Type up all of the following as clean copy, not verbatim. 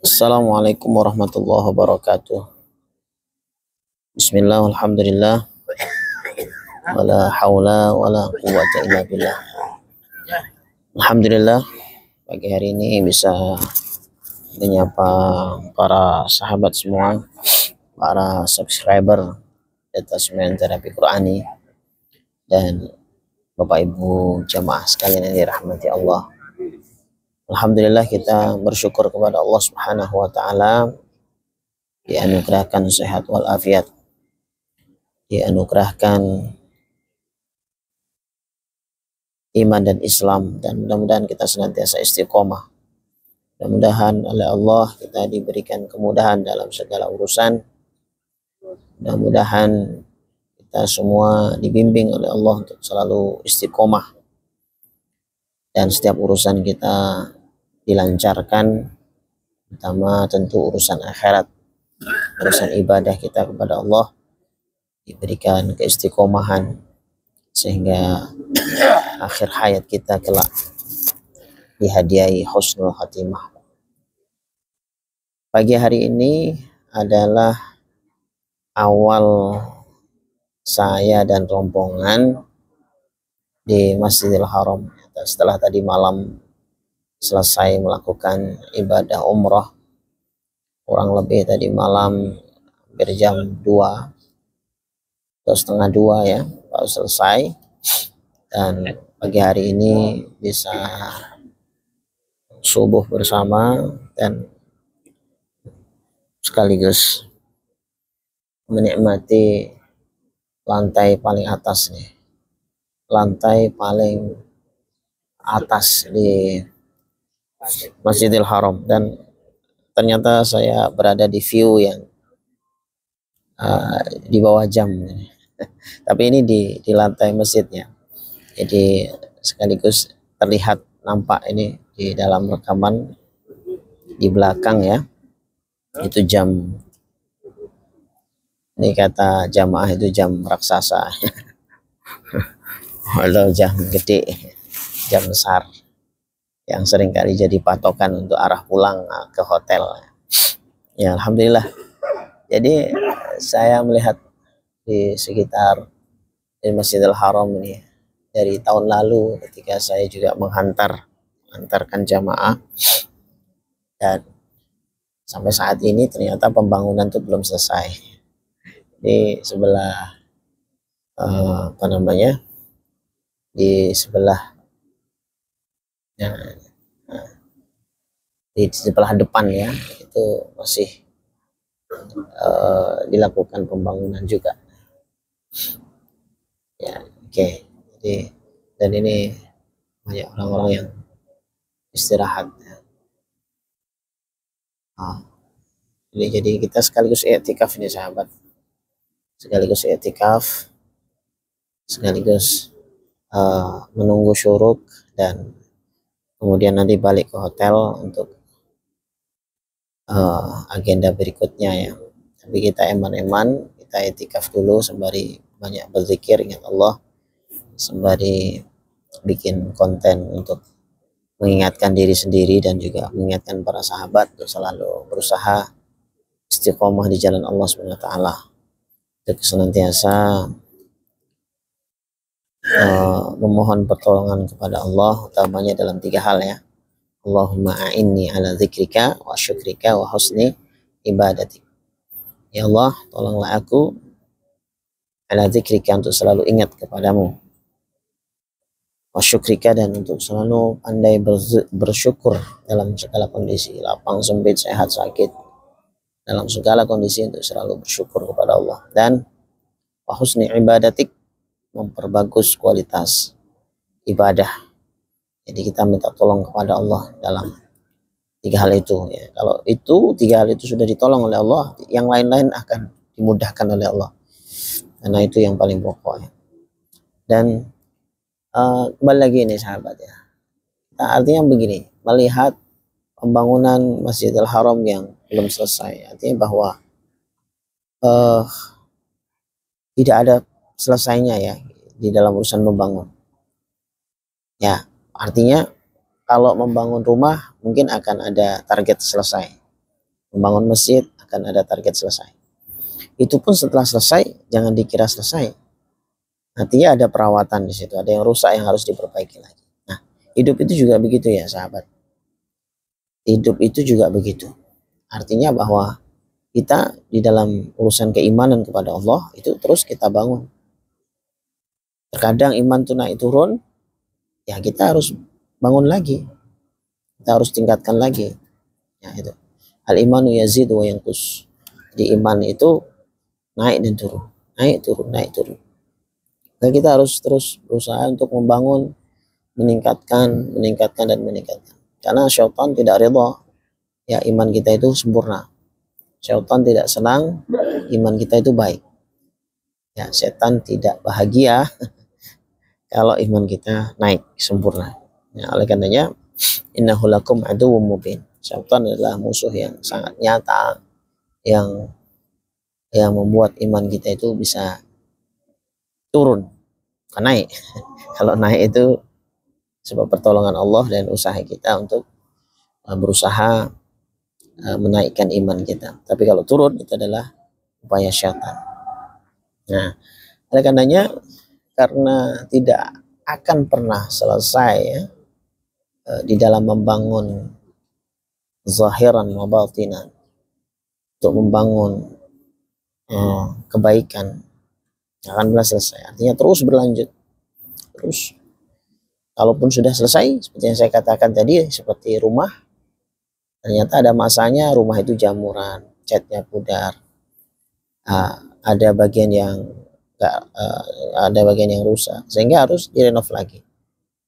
Assalamualaikum warahmatullahi wabarakatuh. Bismillah, alhamdulillah, wala hawla wala quwwata illa billah. Alhamdulillah, pagi hari ini bisa menyapa para sahabat semua, para subscriber Detasmen Terapi Qurani, dan Bapak Ibu jamaah sekalian yang dirahmati Allah. Alhamdulillah, kita bersyukur kepada Allah Subhanahu wa taala, dianugerahkan sehat walafiat, dianugerahkan iman dan Islam, dan mudah-mudahan kita senantiasa istiqomah. Mudah-mudahan oleh Allah kita diberikan kemudahan dalam segala urusan. Mudah-mudahan kita semua dibimbing oleh Allah untuk selalu istiqomah, dan setiap urusan kita dilancarkan, pertama tentu urusan akhirat, urusan ibadah kita kepada Allah diberikan keistiqomahan, sehingga akhir hayat kita kelak dihadiahi husnul khatimah. Pagi hari ini adalah awal saya dan rombongan di Masjidil Haram setelah tadi malam selesai melakukan ibadah umrah, kurang lebih tadi malam hampir jam 2 atau setengah 2 ya baru selesai, dan pagi hari ini bisa subuh bersama dan sekaligus menikmati lantai paling atas nih, lantai paling atas di Masjidil Haram, dan ternyata saya berada di view yang di bawah jam tapi ini di lantai masjidnya, jadi sekaligus terlihat nampak ini di dalam rekaman di belakang ya, itu jam, ini kata jamaah itu jam raksasa atau jam gede, jam besar yang sering kali jadi patokan untuk arah pulang ke hotel ya. Alhamdulillah, jadi saya melihat di sekitar di Masjidil Haram ini dari tahun lalu ketika saya juga mengantarkan jamaah, dan sampai saat ini ternyata pembangunan itu belum selesai. Di sebelah di sebelah di sebelah depan ya, itu masih dilakukan pembangunan juga ya. Oke. Jadi, dan ini banyak orang-orang yang istirahat ya. Jadi kita sekaligus i'tikaf ini sahabat, sekaligus i'tikaf, sekaligus menunggu syuruk, dan kemudian nanti balik ke hotel untuk agenda berikutnya ya. Tapi kita eman-eman, kita i'tikaf dulu sembari banyak berzikir, ingat Allah, sembari bikin konten untuk mengingatkan diri sendiri dan juga mengingatkan para sahabat untuk selalu berusaha istiqomah di jalan Allah SWT, untuk senantiasa memohon pertolongan kepada Allah, utamanya dalam 3 hal ya. Allahumma a'inni ala zikrika wa syukrika wa husni ibadatik. Ya Allah, tolonglah aku ala zikrika, untuk selalu ingat kepadamu, wa syukrika, dan untuk selalu pandai bersyukur dalam segala kondisi, lapang sempit, sehat sakit, dalam segala kondisi untuk selalu bersyukur kepada Allah, dan wa husni ibadatik, memperbagus kualitas ibadah. Jadi kita minta tolong kepada Allah dalam 3 hal itu ya. Kalau itu 3 hal itu sudah ditolong oleh Allah, yang lain-lain akan dimudahkan oleh Allah, karena itu yang paling pokok ya. Dan kembali lagi nih sahabat ya, nah, artinya begini, melihat pembangunan Masjidil Haram yang belum selesai, artinya bahwa tidak ada selesainya ya di dalam urusan membangun ya. Artinya kalau membangun rumah mungkin akan ada target selesai, Membangun masjid akan ada target selesai. Itu pun setelah selesai, jangan dikira selesai. Artinya ada perawatan di situ, ada yang rusak yang harus diperbaiki lagi. Nah, hidup itu juga begitu ya sahabat. Hidup itu juga begitu. Artinya bahwa kita di dalam urusan keimanan kepada Allah itu terus kita bangun. Terkadang iman itu naik turun, ya kita harus bangun lagi. Kita harus tingkatkan lagi. Ya itu. Al-imanu yazidu wa yanqus. Di iman itu naik dan turun, naik turun, naik turun. Dan kita harus terus berusaha untuk membangun, meningkatkan, dan meningkatkan. Karena syaitan tidak ridha ya iman kita itu sempurna. Syaitan tidak senang iman kita itu baik. Ya, setan tidak bahagia kalau iman kita naik sempurna. Ya, oleh karenanya innahu lakum aduwwum mubin. Syaitan adalah musuh yang sangat nyata yang membuat iman kita itu bisa turun, bukan naik. Kalau naik itu sebab pertolongan Allah dan usaha kita untuk berusaha menaikkan iman kita. Tapi kalau turun itu adalah upaya syaitan. Nah, oleh karenanya karena tidak akan pernah selesai ya, di dalam membangun zahiran wa batinan, untuk membangun kebaikan akan pernah selesai. Artinya terus berlanjut. Terus kalaupun sudah selesai seperti yang saya katakan tadi, seperti rumah, ternyata ada masanya rumah itu jamuran, catnya pudar, ada bagian yang ada bagian yang rusak, sehingga harus direnov lagi,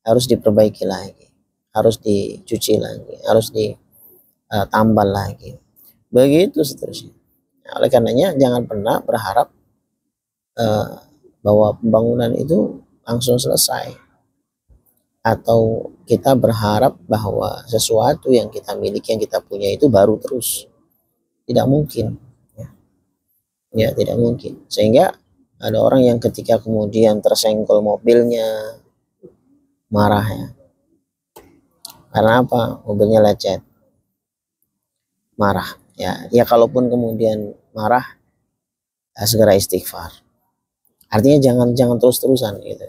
harus diperbaiki lagi, harus dicuci lagi, harus ditambal lagi, begitu seterusnya. Nah, oleh karenanya jangan pernah berharap bahwa pembangunan itu langsung selesai, atau kita berharap bahwa sesuatu yang kita miliki, yang kita punya itu baru terus. Tidak mungkin ya, tidak mungkin. Sehingga ada orang yang ketika kemudian tersenggol mobilnya marah ya, karena apa? Mobilnya lecet, marah ya. Ya kalaupun kemudian marah, segera istighfar. Artinya jangan terus-terusan gitu.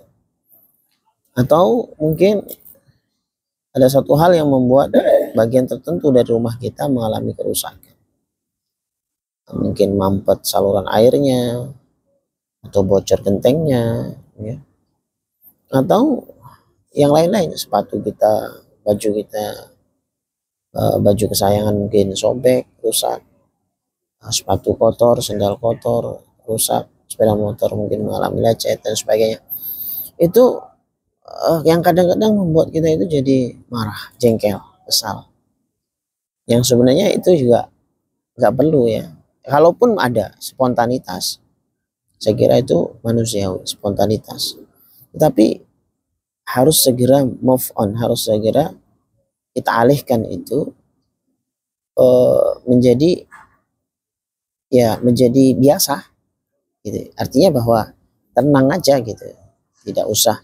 Atau mungkin ada satu hal yang membuat bagian tertentu dari rumah kita mengalami kerusakan. Mungkin mampet saluran airnya, atau bocor gentengnya, ya. Atau yang lain-lain, sepatu kita, baju kita, baju kesayangan mungkin sobek, rusak, sepatu kotor, sendal kotor, rusak, sepeda motor mungkin mengalami lecet dan sebagainya. Itu yang kadang-kadang membuat kita itu jadi marah, jengkel, kesal. Yang sebenarnya itu juga nggak perlu ya. Kalaupun ada spontanitas, saya kira itu manusiawi, spontanitas. Tetapi harus segera move on, harus segera kita alihkan itu menjadi biasa gitu. Artinya bahwa tenang aja gitu, tidak usah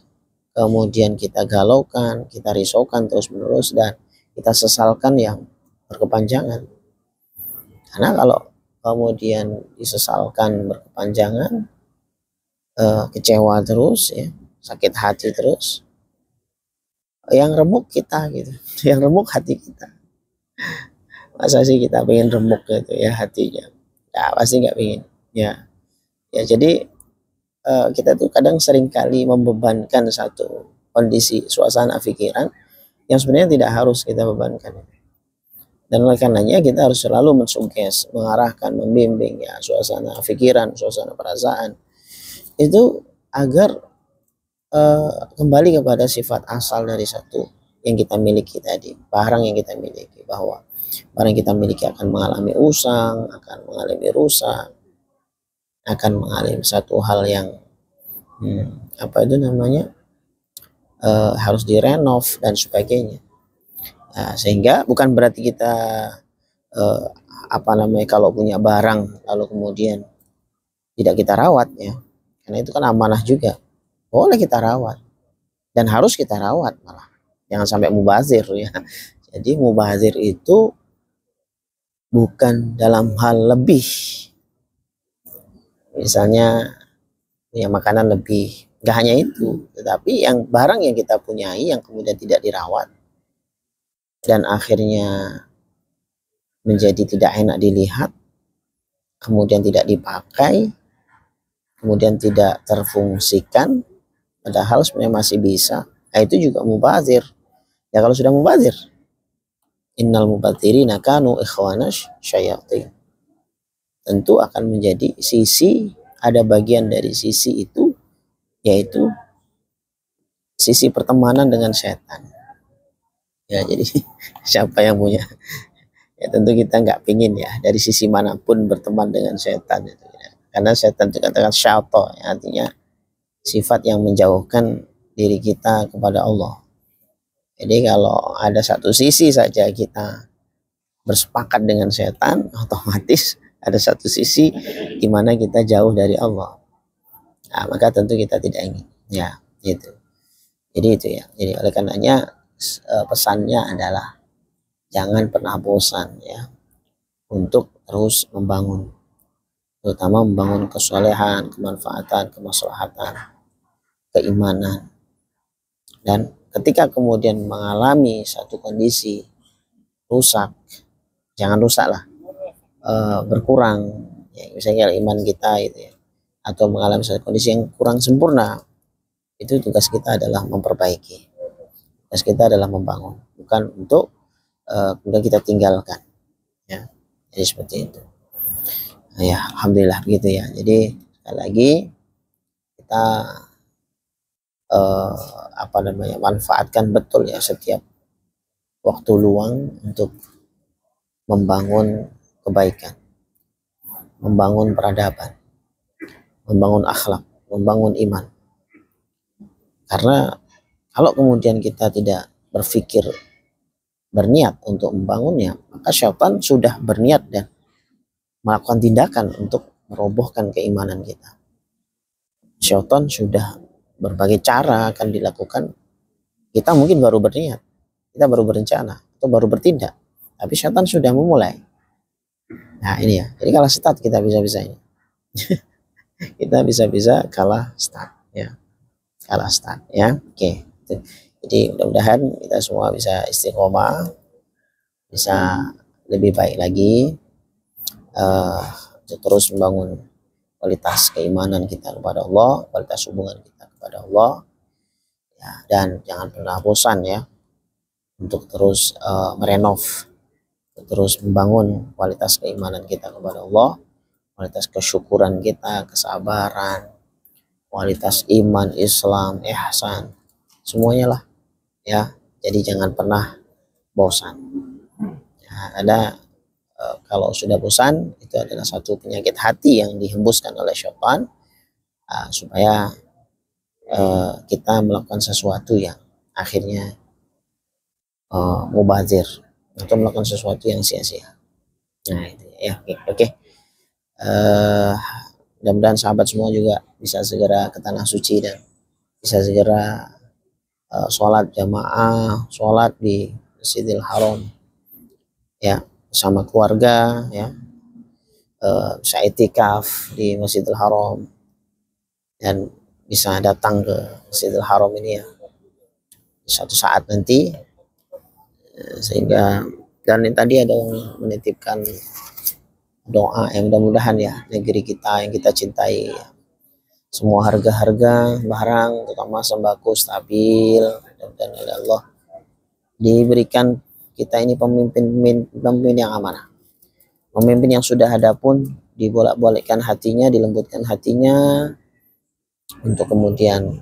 kemudian kita galaukan, kita risaukan terus menerus dan kita sesalkan yang berkepanjangan. Karena kalau kemudian disesalkan berkepanjangan, kecewa terus ya, sakit hati terus, yang remuk kita gitu, yang remuk hati kita. Masa sih kita pengen remuk gitu ya hatinya? Ya pasti nggak pengen ya. Ya jadi kita tuh kadang seringkali membebankan satu kondisi suasana pikiran yang sebenarnya tidak harus kita bebankan. Dan oleh karenanya kita harus selalu mensuges, mengarahkan, membimbing ya suasana pikiran, suasana perasaan itu agar kembali kepada sifat asal dari satu yang kita miliki tadi, barang yang kita miliki, bahwa barang yang kita miliki akan mengalami usang, akan mengalami rusak, akan mengalami satu hal yang harus direnov dan sebagainya. Nah, sehingga bukan berarti kita kalau punya barang lalu kemudian tidak kita rawat ya, karena itu kan amanah juga, boleh kita rawat dan harus kita rawat, malah jangan sampai mubazir ya. Jadi mubazir itu bukan dalam hal lebih, misalnya punya makanan lebih, nggak hanya itu, tetapi yang barang yang kita punyai yang kemudian tidak dirawat dan akhirnya menjadi tidak enak dilihat, kemudian tidak dipakai, kemudian tidak terfungsikan, padahal sebenarnya masih bisa, nah, itu juga mubazir. Ya kalau sudah mubazir, innal mubadzirina kanu ikhwanash syayatin, tentu akan menjadi sisi, ada bagian dari sisi itu, yaitu sisi pertemanan dengan setan. Ya jadi siapa yang punya, ya tentu kita nggak pingin ya dari sisi manapun berteman dengan setan itu ya. Karena setan itu katakan syaitan, ya, artinya sifat yang menjauhkan diri kita kepada Allah. Jadi kalau ada satu sisi saja kita bersepakat dengan setan, otomatis ada satu sisi di mana kita jauh dari Allah. Nah, maka tentu kita tidak ingin. Ya, gitu. Jadi itu ya. Jadi oleh karenanya pesannya adalah jangan pernah bosan ya untuk terus membangun, terutama membangun kesolehan, kemanfaatan, kemaslahatan, keimanan. Dan ketika kemudian mengalami satu kondisi rusak, jangan rusak lah, berkurang ya, misalnya iman kita itu ya, atau mengalami satu kondisi yang kurang sempurna, itu tugas kita adalah memperbaiki, tugas kita adalah membangun, bukan untuk kemudian kita tinggalkan ya. Jadi seperti itu ya, alhamdulillah begitu ya. Jadi sekali lagi kita manfaatkan betul ya setiap waktu luang untuk membangun kebaikan, membangun peradaban, membangun akhlak, membangun iman. Karena kalau kemudian kita tidak berpikir, berniat untuk membangunnya, maka syaitan sudah berniat dan melakukan tindakan untuk merobohkan keimanan kita. Syaitan sudah berbagai cara akan dilakukan. Kita mungkin baru berniat, kita baru berencana, atau baru bertindak, tapi syaitan sudah memulai. Nah ini ya, jadi kalah start kita bisa-bisanya. Kita bisa-bisa kalah start ya, kalah start ya. Oke. Jadi mudah-mudahan kita semua bisa istiqomah, bisa lebih baik lagi, terus membangun kualitas keimanan kita kepada Allah, kualitas hubungan kita kepada Allah ya, dan jangan pernah bosan ya untuk terus merenov, terus membangun kualitas keimanan kita kepada Allah, kualitas kesyukuran kita, kesabaran, kualitas iman, Islam, ihsan, semuanya lah ya. Jadi jangan pernah bosan ya. Ada kalau sudah bosan, itu adalah satu penyakit hati yang dihembuskan oleh syaitan supaya kita melakukan sesuatu yang akhirnya mubazir atau melakukan sesuatu yang sia-sia. Nah itu ya, oke. Mudah-mudahan sahabat semua juga bisa segera ke tanah suci dan bisa segera sholat jamaah, sholat di Masjidil Haram ya bersama keluarga ya, bisa itikaf di Masjidil Haram dan bisa datang ke Masjidil Haram ini ya suatu saat nanti, sehingga dan tadi ada yang menitipkan doa yang mudah-mudahan ya negeri kita yang kita cintai ya, semua harga-harga barang terutama sembako stabil, dan oleh Allah diberikan kita ini pemimpin yang amanah, pemimpin yang sudah ada pun dibolak-balikkan hatinya, dilembutkan hatinya untuk kemudian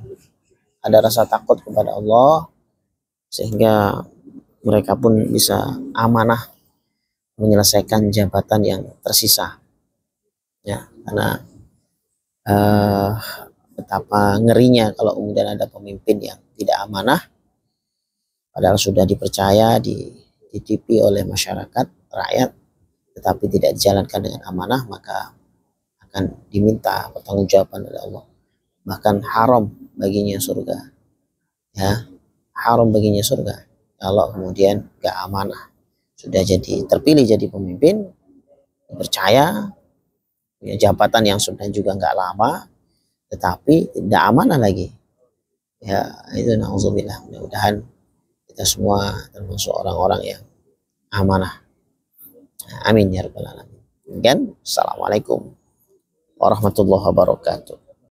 ada rasa takut kepada Allah, sehingga mereka pun bisa amanah menyelesaikan jabatan yang tersisa ya. Karena betapa ngerinya kalau kemudian ada pemimpin yang tidak amanah, padahal sudah dipercaya, dititipi oleh masyarakat, rakyat, tetapi tidak dijalankan dengan amanah, maka akan diminta pertanggungjawaban oleh Allah. Bahkan haram baginya surga ya, haram baginya surga kalau kemudian gak amanah. Sudah jadi terpilih jadi pemimpin percaya, punya jabatan yang sudah juga nggak lama, tetapi tidak amanah lagi. Ya, itu na'udzubillah. Mudah-mudahan kita semua termasuk orang-orang yang amanah. Amin ya rabbal alamin. Dan assalamualaikum warahmatullahi wabarakatuh.